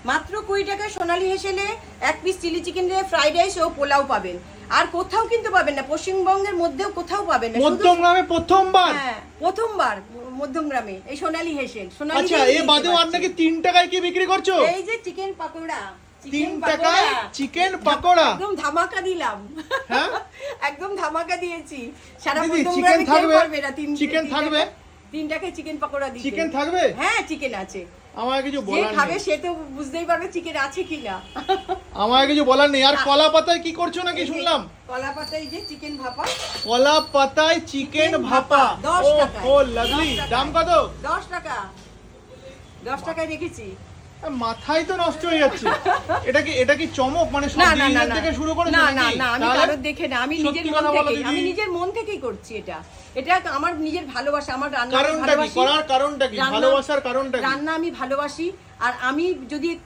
মাত্র 20 টাকায় সোনালী হেসেলে 1 piece chilli chicken দিয়ে ফ্রাইড রাইস ও পোলাও পাবেন। আর কোথাও কিন্তু পাবেন না, পশ্চিমবঙ্গের মধ্যেও কোথাও পাবেন না। মধ্যমগ্রামে প্রথমবার? হ্যাঁ, প্রথমবার মধ্যমগ্রামে এই সোনালী হেসেল। আচ্ছা, এই বাদেও আর নাকি 3 টাকায় কি বিক্রি করছো? এই যে চিকেন পাকোড়া, 3 টাকায় চিকেন পাকোড়া একদম ধামাকা দিলাম। হ্যাঁ, একদম ধামাকা দিয়েছি। সারা দিদি, মধ্যমগ্রামে চিকেন কেউ থাকবে? পারবে না। চিকেন থাকবে? 3 টাকায় চিকেন পাকোড়া দিতে। চিকেন থাকবে? হ্যাঁ, চিকেন আছে। আমার কিছু যে বলার খাবে নেই, সে তো বুঝতেই পারবে চিকেন আছে কিনা। আমার কিছু বলার নেই। আর কলা পাতায় কি করছো নাকি শুনলাম? কলা পাতায় যে চিকেন ভাপা, কলা পাতায় চিকেন ভাপা 10 টাকায়। ও লাভলি। 10 টাকায়। দাম কত? 10 টাকা। 10 টাকায় রেখেছি। মাথায় তো নষ্ট হয়ে যাচ্ছে। এটা কি চমক, মানে সব না না না ডিজাইন না থেকে শুরু করে না না না, আমি কারোর দেখে না, আমি নিজের মন থেকেই, আমি নিজের মন থেকেই করছি এটা। এটা আমার নিজের ভালোবাসা, আমার রান্না কারণটা কি? ভালোবাসি। করার কারণটা কি? রান্না- ভালোবাসার কারণটা কি? রান্না আমি ভালোবাসি, আর আমি যদি একটু